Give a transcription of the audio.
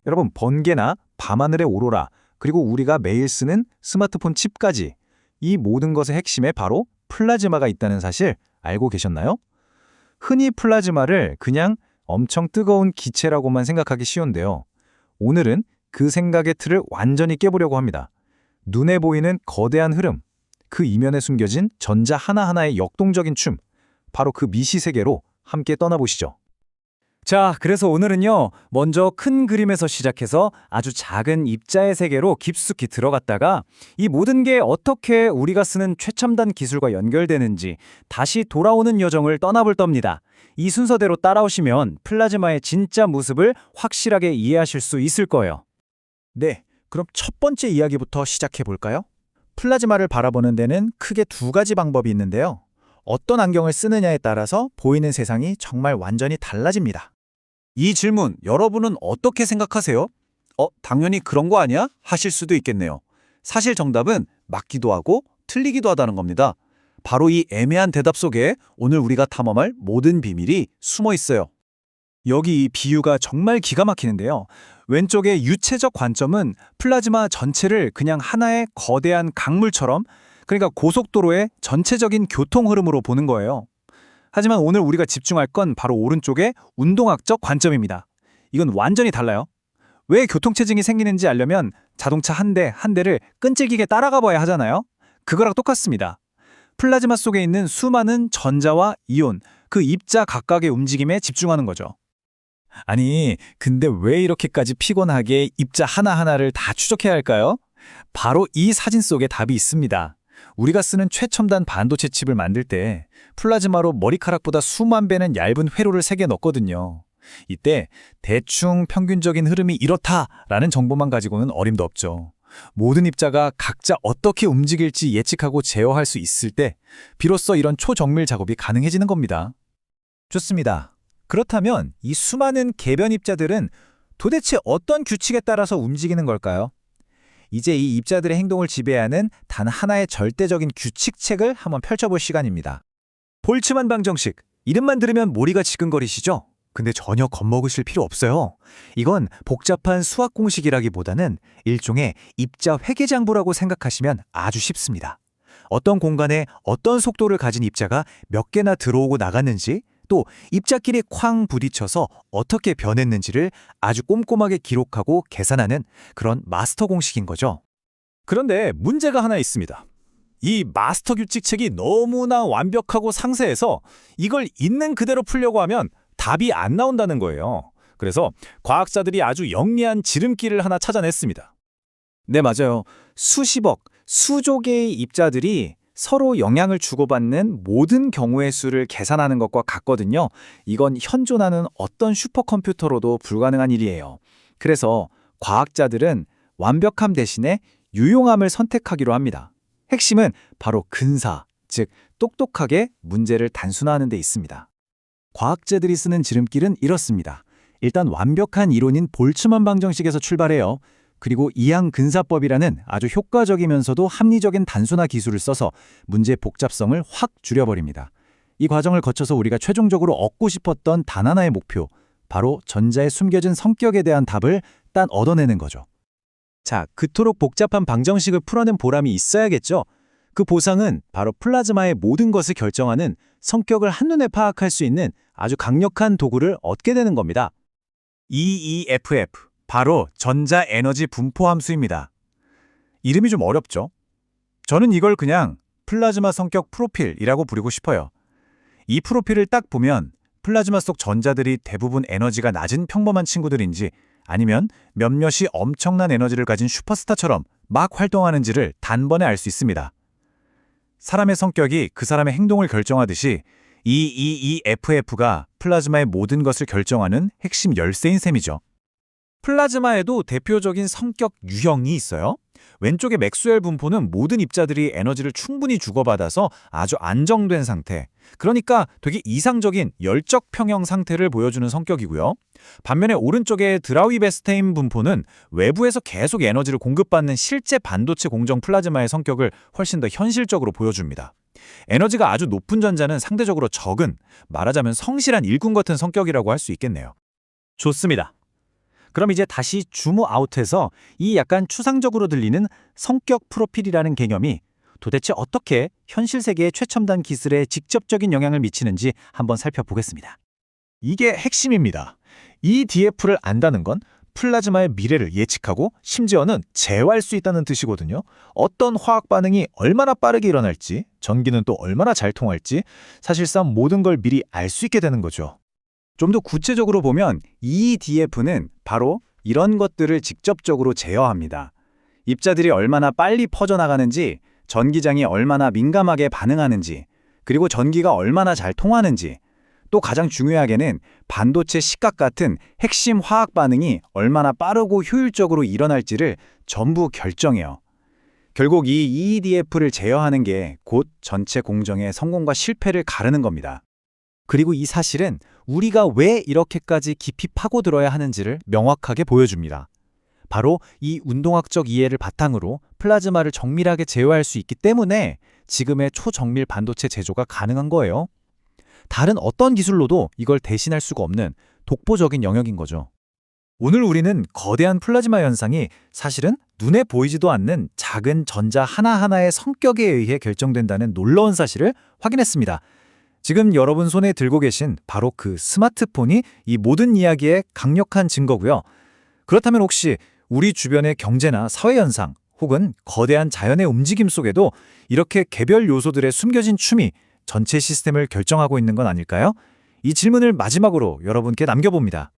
여러분, 번개나 밤하늘의 오로라, 그리고 우리가 매일 쓰는 스마트폰 칩까지 이 모든 것의 핵심에 바로 플라즈마가 있다는 사실 알고 계셨나요? 흔히 플라즈마를 그냥 엄청 뜨거운 기체라고만 생각하기 쉬운데요. 오늘은 그 생각의 틀을 완전히 깨보려고 합니다. 눈에 보이는 거대한 흐름, 그 이면에 숨겨진 전자 하나하나의 역동적인 춤, 바로 그 미시 세계로 함께 떠나보시죠. 자, 그래서 오늘은요, 먼저 큰 그림에서 시작해서 아주 작은 입자의 세계로 깊숙이 들어갔다가 이 모든 게 어떻게 우리가 쓰는 최첨단 기술과 연결되는지 다시 돌아오는 여정을 떠나볼 겁니다. 이 순서대로 따라오시면 플라즈마의 진짜 모습을 확실하게 이해하실 수 있을 거예요. 네, 그럼 첫 번째 이야기부터 시작해 볼까요? 플라즈마를 바라보는 데는 크게 두 가지 방법이 있는데요. 어떤 안경을 쓰느냐에 따라서 보이는 세상이 정말 완전히 달라집니다. 이 질문 여러분은 어떻게 생각하세요? 당연히 그런 거 아니야? 하실 수도 있겠네요. 사실 정답은 맞기도 하고 틀리기도 하다는 겁니다. 바로 이 애매한 대답 속에 오늘 우리가 탐험할 모든 비밀이 숨어 있어요. 여기 이 비유가 정말 기가 막히는데요. 왼쪽의 유체적 관점은 플라즈마 전체를 그냥 하나의 거대한 강물처럼, 그러니까 고속도로의 전체적인 교통 흐름으로 보는 거예요. 하지만 오늘 우리가 집중할 건 바로 오른쪽의 운동학적 관점입니다. 이건 완전히 달라요. 왜 교통체증이 생기는지 알려면 자동차 한 대 한 대를 끈질기게 따라가 봐야 하잖아요. 그거랑 똑같습니다. 플라즈마 속에 있는 수많은 전자와 이온, 그 입자 각각의 움직임에 집중하는 거죠. 아니, 근데 왜 이렇게까지 피곤하게 입자 하나하나를 다 추적해야 할까요? 바로 이 사진 속에 답이 있습니다. 우리가 쓰는 최첨단 반도체 칩을 만들 때 플라즈마로 머리카락보다 수만 배는 얇은 회로를 새겨 넣거든요. 이때 대충 평균적인 흐름이 이렇다라는 정보만 가지고는 어림도 없죠. 모든 입자가 각자 어떻게 움직일지 예측하고 제어할 수 있을 때 비로소 이런 초정밀 작업이 가능해지는 겁니다. 좋습니다. 그렇다면 이 수많은 개변 입자들은 도대체 어떤 규칙에 따라서 움직이는 걸까요? 이제 이 입자들의 행동을 지배하는 단 하나의 절대적인 규칙책을 한번 펼쳐볼 시간입니다. 볼츠만 방정식, 이름만 들으면 머리가 지끈거리시죠? 근데 전혀 겁먹으실 필요 없어요. 이건 복잡한 수학 공식이라기보다는 일종의 입자 회계장부라고 생각하시면 아주 쉽습니다. 어떤 공간에 어떤 속도를 가진 입자가 몇 개나 들어오고 나갔는지, 또 입자끼리 쾅 부딪혀서 어떻게 변했는지를 아주 꼼꼼하게 기록하고 계산하는 그런 마스터 공식인 거죠. 그런데 문제가 하나 있습니다. 이 마스터 규칙책이 너무나 완벽하고 상세해서 이걸 있는 그대로 풀려고 하면 답이 안 나온다는 거예요. 그래서 과학자들이 아주 영리한 지름길을 하나 찾아냈습니다. 네, 맞아요. 수십억, 수조 개의 입자들이 서로 영향을 주고받는 모든 경우의 수를 계산하는 것과 같거든요. 이건 현존하는 어떤 슈퍼컴퓨터로도 불가능한 일이에요. 그래서 과학자들은 완벽함 대신에 유용함을 선택하기로 합니다. 핵심은 바로 근사, 즉 똑똑하게 문제를 단순화하는 데 있습니다. 과학자들이 쓰는 지름길은 이렇습니다. 일단 완벽한 이론인 볼츠만 방정식에서 출발해요. 그리고 이항근사법이라는 아주 효과적이면서도 합리적인 단순화 기술을 써서 문제의 복잡성을 확 줄여버립니다. 이 과정을 거쳐서 우리가 최종적으로 얻고 싶었던 단 하나의 목표, 바로 전자의 숨겨진 성격에 대한 답을 딱 얻어내는 거죠. 자, 그토록 복잡한 방정식을 풀어낸 보람이 있어야겠죠? 그 보상은 바로 플라즈마의 모든 것을 결정하는 성격을 한눈에 파악할 수 있는 아주 강력한 도구를 얻게 되는 겁니다. EEFF, 바로 전자 에너지 분포 함수입니다. 이름이 좀 어렵죠? 저는 이걸 그냥 플라즈마 성격 프로필이라고 부르고 싶어요. 이 프로필을 딱 보면 플라즈마 속 전자들이 대부분 에너지가 낮은 평범한 친구들인지, 아니면 몇몇이 엄청난 에너지를 가진 슈퍼스타처럼 막 활동하는지를 단번에 알 수 있습니다. 사람의 성격이 그 사람의 행동을 결정하듯이 EEFF가 플라즈마의 모든 것을 결정하는 핵심 열쇠인 셈이죠. 플라즈마에도 대표적인 성격 유형이 있어요. 왼쪽의 맥스웰 분포는 모든 입자들이 에너지를 충분히 주고받아서 아주 안정된 상태, 그러니까 되게 이상적인 열적 평형 상태를 보여주는 성격이고요. 반면에 오른쪽의 드라위베스테인 분포는 외부에서 계속 에너지를 공급받는 실제 반도체 공정 플라즈마의 성격을 훨씬 더 현실적으로 보여줍니다. 에너지가 아주 높은 전자는 상대적으로 적은, 말하자면 성실한 일꾼 같은 성격이라고 할 수 있겠네요. 좋습니다. 그럼 이제 다시 줌 아웃해서 이 약간 추상적으로 들리는 성격 프로필이라는 개념이 도대체 어떻게 현실 세계의 최첨단 기술에 직접적인 영향을 미치는지 한번 살펴보겠습니다. 이게 핵심입니다. EDF를 안다는 건 플라즈마의 미래를 예측하고 심지어는 제어할 수 있다는 뜻이거든요. 어떤 화학 반응이 얼마나 빠르게 일어날지, 전기는 또 얼마나 잘 통할지 사실상 모든 걸 미리 알 수 있게 되는 거죠. 좀 더 구체적으로 보면 EDF는 바로 이런 것들을 직접적으로 제어합니다. 입자들이 얼마나 빨리 퍼져나가는지, 전기장이 얼마나 민감하게 반응하는지, 그리고 전기가 얼마나 잘 통하는지, 또 가장 중요하게는 반도체 식각 같은 핵심 화학 반응이 얼마나 빠르고 효율적으로 일어날지를 전부 결정해요. 결국 이 EDF를 제어하는 게 곧 전체 공정의 성공과 실패를 가르는 겁니다. 그리고 이 사실은 우리가 왜 이렇게까지 깊이 파고들어야 하는지를 명확하게 보여줍니다. 바로 이 운동학적 이해를 바탕으로 플라즈마를 정밀하게 제어할 수 있기 때문에 지금의 초정밀 반도체 제조가 가능한 거예요. 다른 어떤 기술로도 이걸 대신할 수가 없는 독보적인 영역인 거죠. 오늘 우리는 거대한 플라즈마 현상이 사실은 눈에 보이지도 않는 작은 전자 하나하나의 성격에 의해 결정된다는 놀라운 사실을 확인했습니다. 지금 여러분 손에 들고 계신 바로 그 스마트폰이 이 모든 이야기의 강력한 증거고요. 그렇다면 혹시 우리 주변의 경제나 사회 현상 혹은 거대한 자연의 움직임 속에도 이렇게 개별 요소들의 숨겨진 춤이 전체 시스템을 결정하고 있는 건 아닐까요? 이 질문을 마지막으로 여러분께 남겨봅니다.